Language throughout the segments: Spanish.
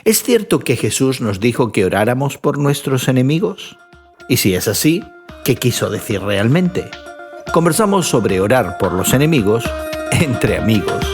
¿Es cierto que Jesús nos dijo que oráramos por nuestros enemigos? Y si es así, ¿qué quiso decir realmente? Conversamos sobre orar por los enemigos entre amigos.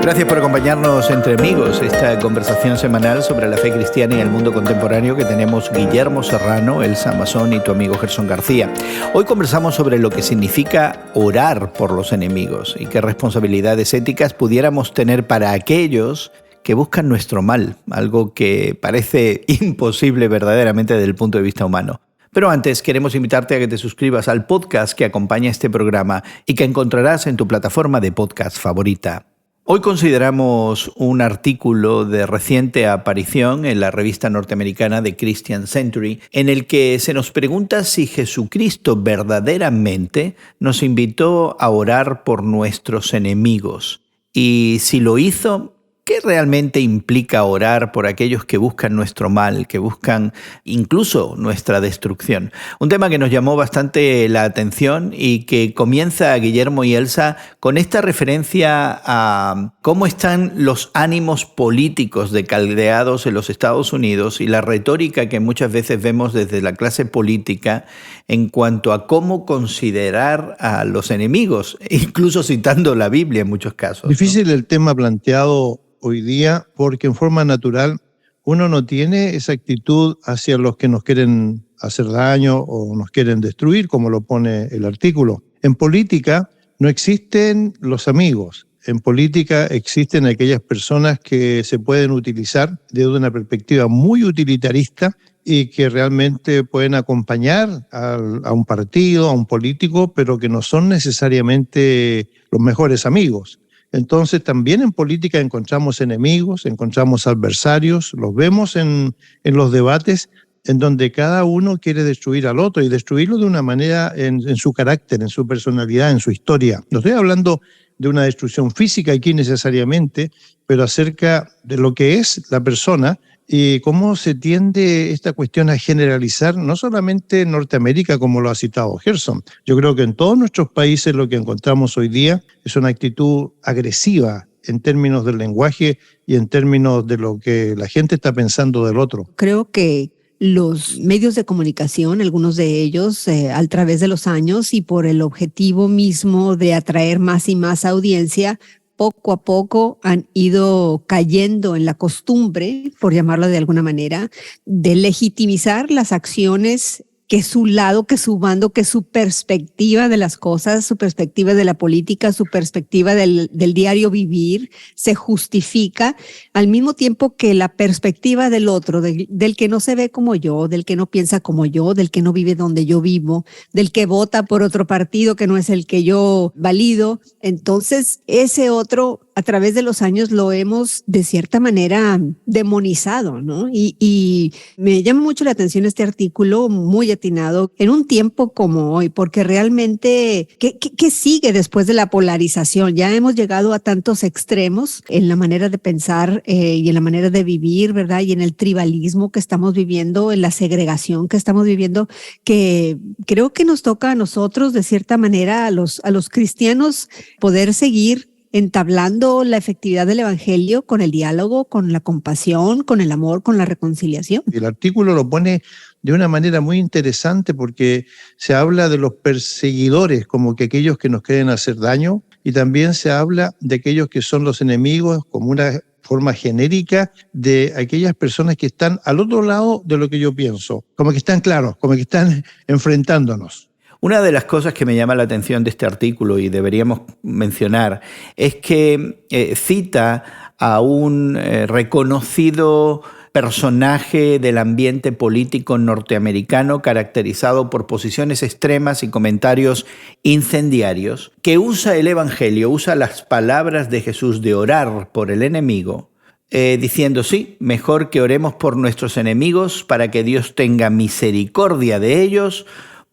Gracias por acompañarnos entre amigos, esta conversación semanal sobre la fe cristiana y el mundo contemporáneo que tenemos Guillermo Serrano, Elsa Mazón y tu amigo Gerson García. Hoy conversamos sobre lo que significa orar por los enemigos y qué responsabilidades éticas pudiéramos tener para aquellos que buscan nuestro mal, algo que parece imposible verdaderamente desde el punto de vista humano. Pero antes queremos invitarte a que te suscribas al podcast que acompaña este programa y que encontrarás en tu plataforma de podcast favorita. Hoy consideramos un artículo de reciente aparición en la revista norteamericana The Christian Century, en el que se nos pregunta si Jesucristo verdaderamente nos invitó a orar por nuestros enemigos. Y si lo hizo, ¿qué realmente implica orar por aquellos que buscan nuestro mal, que buscan incluso nuestra destrucción? Un tema que nos llamó bastante la atención y que comienza Guillermo y Elsa con esta referencia a cómo están los ánimos políticos decaldeados en los Estados Unidos y la retórica que muchas veces vemos desde la clase política en cuanto a cómo considerar a los enemigos, incluso citando la Biblia en muchos casos. Difícil, ¿no? El tema planteado hoy día, porque en forma natural uno no tiene esa actitud hacia los que nos quieren hacer daño o nos quieren destruir, como lo pone el artículo. En política no existen los amigos. En política existen aquellas personas que se pueden utilizar desde una perspectiva muy utilitarista y que realmente pueden acompañar a un partido, a un político, pero que no son necesariamente los mejores amigos. Entonces también en política encontramos enemigos, encontramos adversarios, los vemos en los debates en donde cada uno quiere destruir al otro y destruirlo de una manera en su carácter, en su personalidad, en su historia. No estoy hablando de una destrucción física aquí necesariamente, pero acerca de lo que es la persona y cómo se tiende esta cuestión a generalizar, no solamente en Norteamérica, como lo ha citado Gerson. Yo creo que en todos nuestros países lo que encontramos hoy día es una actitud agresiva en términos del lenguaje y en términos de lo que la gente está pensando del otro. Creo que los medios de comunicación, algunos de ellos a través de los años y por el objetivo mismo de atraer más y más audiencia, poco a poco han ido cayendo en la costumbre, por llamarlo de alguna manera, de legitimizar las acciones que su lado, que su bando, que su perspectiva de las cosas, su perspectiva de la política, su perspectiva del diario vivir se justifica, al mismo tiempo que la perspectiva del otro, del que no se ve como yo, del que no piensa como yo, del que no vive donde yo vivo, del que vota por otro partido que no es el que yo valido. Entonces, ese otro, a través de los años lo hemos de cierta manera demonizado, ¿no? Y me llama mucho la atención este artículo, muy atinado, en un tiempo como hoy, porque realmente, ¿qué sigue después de la polarización? Ya hemos llegado a tantos extremos en la manera de pensar y en la manera de vivir, ¿verdad? Y en el tribalismo que estamos viviendo, en la segregación que estamos viviendo, que creo que nos toca a nosotros, de cierta manera, a los cristianos, poder seguir entablando la efectividad del evangelio con el diálogo, con la compasión, con el amor, con la reconciliación. El artículo lo pone de una manera muy interesante porque se habla de los perseguidores como que aquellos que nos quieren hacer daño y también se habla de aquellos que son los enemigos como una forma genérica de aquellas personas que están al otro lado de lo que yo pienso, como que están claros, como que están enfrentándonos. Una de las cosas que me llama la atención de este artículo y deberíamos mencionar es que cita a un reconocido personaje del ambiente político norteamericano caracterizado por posiciones extremas y comentarios incendiarios, que usa el evangelio, usa las palabras de Jesús de orar por el enemigo, diciendo, sí, mejor que oremos por nuestros enemigos para que Dios tenga misericordia de ellos,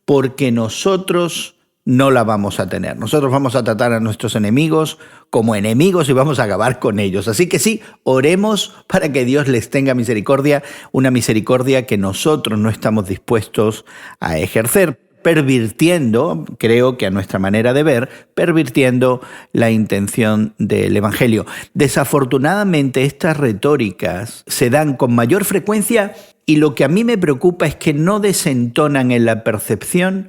porque nosotros no la vamos a tener. Nosotros vamos a tratar a nuestros enemigos como enemigos y vamos a acabar con ellos. Así que sí, oremos para que Dios les tenga misericordia, una misericordia que nosotros no estamos dispuestos a ejercer. pervirtiendo, creo que a nuestra manera de ver, pervirtiendo la intención del Evangelio. Desafortunadamente, estas retóricas se dan con mayor frecuencia y lo que a mí me preocupa es que no desentonan en la percepción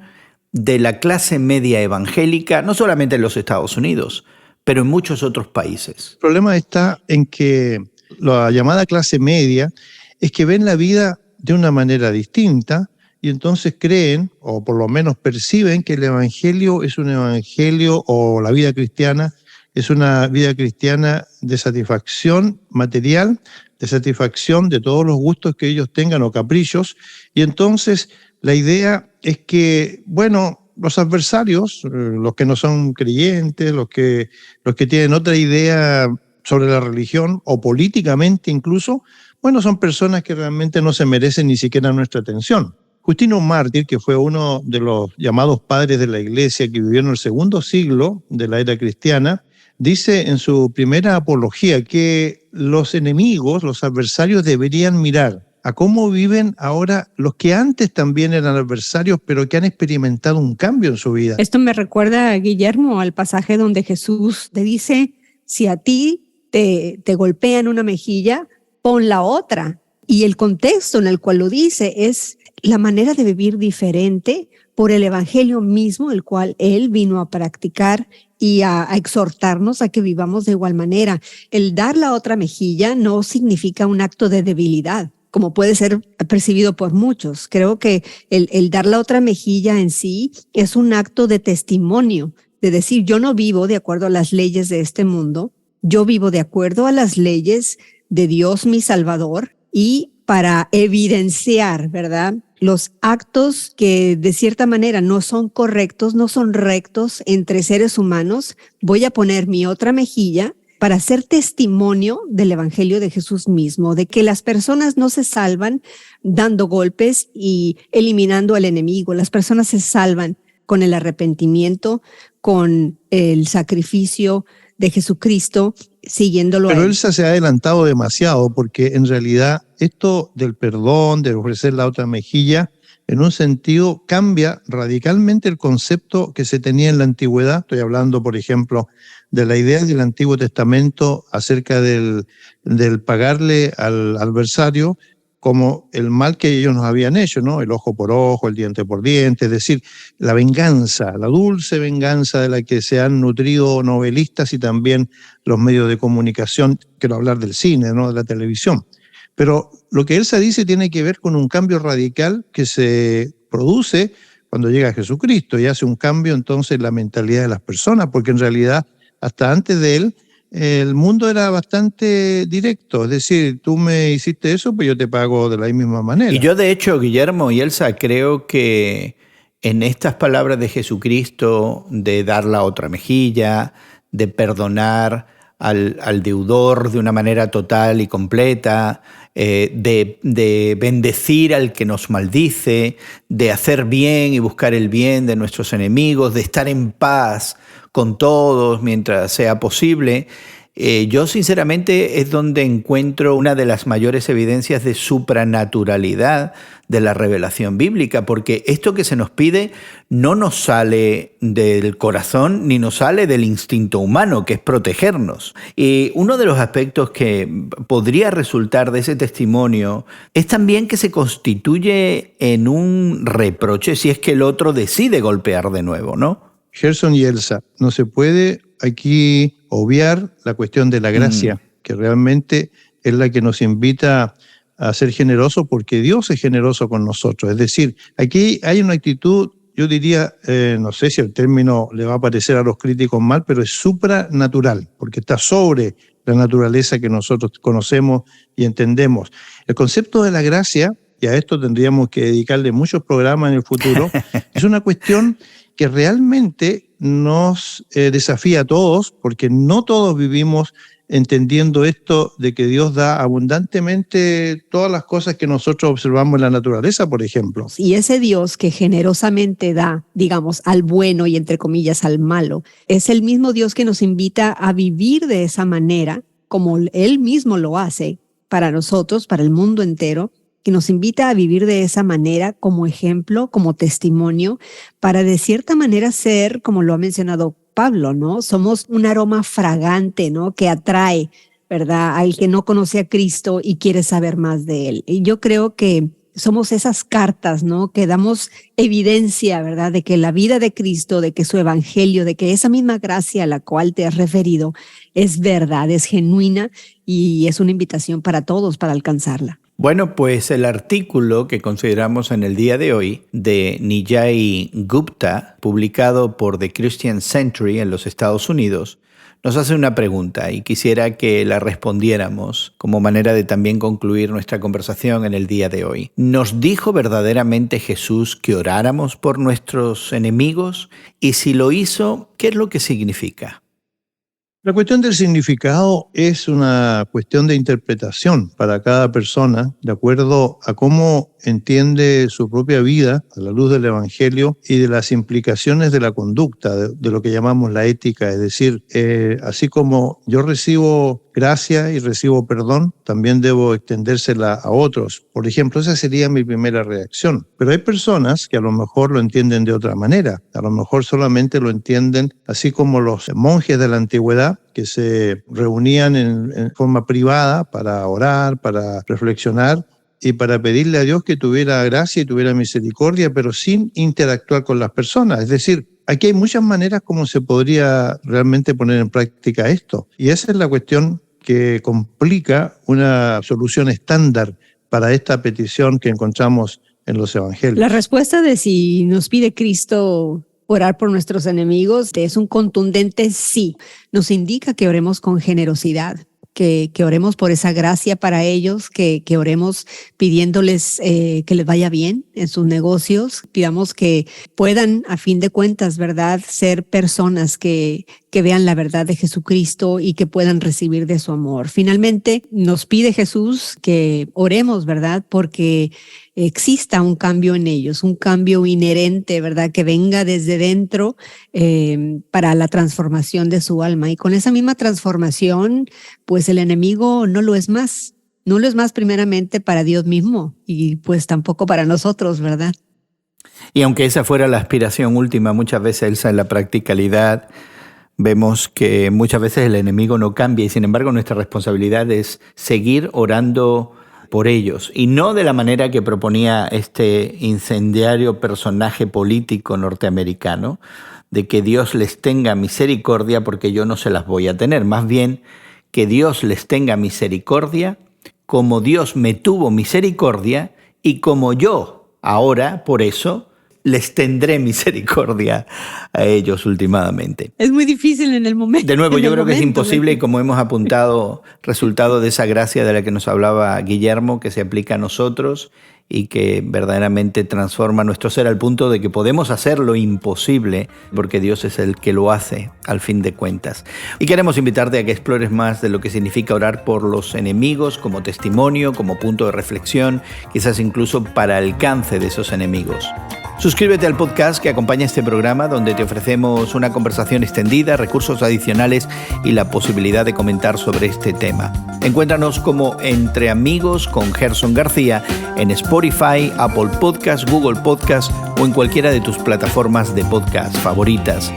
de la clase media evangélica, no solamente en los Estados Unidos, pero en muchos otros países. El problema está en que la llamada clase media es que ven la vida de una manera distinta y entonces creen, o por lo menos perciben, que el evangelio es un evangelio, o la vida cristiana es una vida cristiana de satisfacción material, de satisfacción de todos los gustos que ellos tengan o caprichos, y entonces la idea es que, bueno, los adversarios, los que no son creyentes, los que tienen otra idea sobre la religión o políticamente incluso, bueno, son personas que realmente no se merecen ni siquiera nuestra atención. Justino Mártir, que fue uno de los llamados padres de la Iglesia que vivió en el segundo siglo de la era cristiana, dice en su primera apología que los enemigos, los adversarios, deberían mirar a cómo viven ahora los que antes también eran adversarios, pero que han experimentado un cambio en su vida. Esto me recuerda, Guillermo, al pasaje donde Jesús te dice, si a ti te golpean una mejilla, pon la otra. Y el contexto en el cual lo dice es la manera de vivir diferente por el evangelio mismo, el cual él vino a practicar y a exhortarnos a que vivamos de igual manera. El dar la otra mejilla no significa un acto de debilidad, como puede ser percibido por muchos. Creo que el dar la otra mejilla en sí es un acto de testimonio, de decir, yo no vivo de acuerdo a las leyes de este mundo, yo vivo de acuerdo a las leyes de Dios mi Salvador, y para evidenciar, ¿verdad?, los actos que de cierta manera no son correctos, no son rectos entre seres humanos, voy a poner mi otra mejilla para hacer testimonio del evangelio de Jesús mismo, de que las personas no se salvan dando golpes y eliminando al enemigo. Las personas se salvan con el arrepentimiento, con el sacrificio de Jesucristo, siguiéndolo. Pero Elsa se ha adelantado demasiado, porque en realidad esto del perdón, de ofrecer la otra mejilla, en un sentido cambia radicalmente el concepto que se tenía en la antigüedad. Estoy hablando, por ejemplo, de la idea del Antiguo Testamento acerca del pagarle al adversario como el mal que ellos nos habían hecho, ¿no? El ojo por ojo, el diente por diente, es decir, la venganza, la dulce venganza de la que se han nutrido novelistas y también los medios de comunicación. Quiero hablar del cine, ¿no?, de la televisión. Pero lo que Elsa dice tiene que ver con un cambio radical que se produce cuando llega Jesucristo y hace un cambio entonces en la mentalidad de las personas, porque en realidad hasta antes de él el mundo era bastante directo, es decir, tú me hiciste eso, pues yo te pago de la misma manera. Y yo de hecho, Guillermo y Elsa, creo que en estas palabras de Jesucristo, de dar la otra mejilla, de perdonar al deudor de una manera total y completa, de bendecir al que nos maldice, de hacer bien y buscar el bien de nuestros enemigos, de estar en paz con todos mientras sea posible, yo sinceramente es donde encuentro una de las mayores evidencias de supranaturalidad de la revelación bíblica, porque esto que se nos pide no nos sale del corazón ni nos sale del instinto humano, que es protegernos. Y uno de los aspectos que podría resultar de ese testimonio es también que se constituye en un reproche si es que el otro decide golpear de nuevo, ¿no? Gerson y Elsa, no se puede aquí obviar la cuestión de la gracia, que realmente es la que nos invita a ser generosos, porque Dios es generoso con nosotros. Es decir, aquí hay una actitud, yo diría, no sé si el término le va a parecer a los críticos mal, pero es supranatural, porque está sobre la naturaleza que nosotros conocemos y entendemos. El concepto de la gracia, y a esto tendríamos que dedicarle muchos programas en el futuro, es una cuestión que realmente nos desafía a todos, porque no todos vivimos entendiendo esto de que Dios da abundantemente todas las cosas que nosotros observamos en la naturaleza, por ejemplo. Y ese Dios que generosamente da, digamos, al bueno y entre comillas al malo, es el mismo Dios que nos invita a vivir de esa manera, como Él mismo lo hace para nosotros, para el mundo entero, que nos invita a vivir de esa manera como ejemplo, como testimonio, para de cierta manera ser, como lo ha mencionado Pablo, ¿no? Somos un aroma fragante, ¿no? Que atrae, ¿verdad? Al que no conoce a Cristo y quiere saber más de él. Y yo creo que somos esas cartas, ¿no? Que damos evidencia, ¿verdad? De que la vida de Cristo, de que su evangelio, de que esa misma gracia a la cual te has referido es verdad, es genuina y es una invitación para todos para alcanzarla. Bueno, pues el artículo que consideramos en el día de hoy de Nijay Gupta, publicado por The Christian Century en los Estados Unidos, nos hace una pregunta y quisiera que la respondiéramos como manera de también concluir nuestra conversación en el día de hoy. ¿Nos dijo verdaderamente Jesús que oráramos por nuestros enemigos? Y si lo hizo, ¿qué es lo que significa? La cuestión del significado es una cuestión de interpretación para cada persona, de acuerdo a cómo entiende su propia vida a la luz del Evangelio y de las implicaciones de la conducta, de lo que llamamos la ética. Es decir, así como yo recibo gracia y recibo perdón, también debo extendérsela a otros. Por ejemplo, esa sería mi primera reacción. Pero hay personas que a lo mejor lo entienden de otra manera. A lo mejor solamente lo entienden así como los monjes de la antigüedad, que se reunían en forma privada para orar, para reflexionar y para pedirle a Dios que tuviera gracia y tuviera misericordia, pero sin interactuar con las personas. Es decir, aquí hay muchas maneras como se podría realmente poner en práctica esto. Y esa es la cuestión que complica una solución estándar para esta petición que encontramos en los evangelios. La respuesta de si nos pide Cristo orar por nuestros enemigos es un contundente sí. Nos indica que oremos con generosidad, que oremos por esa gracia para ellos, que oremos pidiéndoles que les vaya bien en sus negocios, pidamos que puedan, a fin de cuentas, ¿verdad?, ser personas que vean la verdad de Jesucristo y que puedan recibir de su amor. Finalmente, nos pide Jesús que oremos, ¿verdad?, porque exista un cambio en ellos, un cambio inherente, ¿verdad?, que venga desde dentro para la transformación de su alma. Y con esa misma transformación, pues el enemigo no lo es más. No lo es más primeramente para Dios mismo y pues tampoco para nosotros, ¿verdad? Y aunque esa fuera la aspiración última, muchas veces, Elsa, en la practicalidad vemos que muchas veces el enemigo no cambia y sin embargo nuestra responsabilidad es seguir orando por ellos, y no de la manera que proponía este incendiario personaje político norteamericano, de que Dios les tenga misericordia porque yo no se las voy a tener, más bien que Dios les tenga misericordia como Dios me tuvo misericordia y como yo ahora, por eso, les tendré misericordia a ellos últimamente. Es muy difícil en el momento. De nuevo, yo creo que es imposible y como hemos apuntado, resultado de esa gracia de la que nos hablaba Guillermo, que se aplica a nosotros y que verdaderamente transforma nuestro ser al punto de que podemos hacer lo imposible porque Dios es el que lo hace al fin de cuentas. Y queremos invitarte a que explores más de lo que significa orar por los enemigos como testimonio, como punto de reflexión, quizás incluso para alcance de esos enemigos. Suscríbete al podcast que acompaña este programa, donde te ofrecemos una conversación extendida, recursos adicionales y la posibilidad de comentar sobre este tema. Encuéntranos como Entre Amigos con Gerson García en Spotify, Apple Podcasts, Google Podcasts o en cualquiera de tus plataformas de podcast favoritas.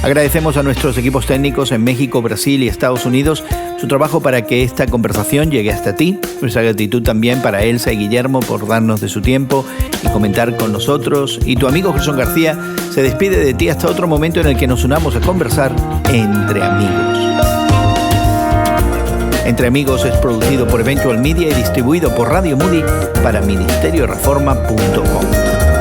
Agradecemos a nuestros equipos técnicos en México, Brasil y Estados Unidos su trabajo para que esta conversación llegue hasta ti. Nuestra gratitud también para Elsa y Guillermo por darnos de su tiempo y comentar con nosotros. Y tu amigo Gerson García se despide de ti hasta otro momento en el que nos unamos a conversar entre amigos. Entre Amigos es producido por Eventual Media y distribuido por Radio Moody para ministerioreforma.com.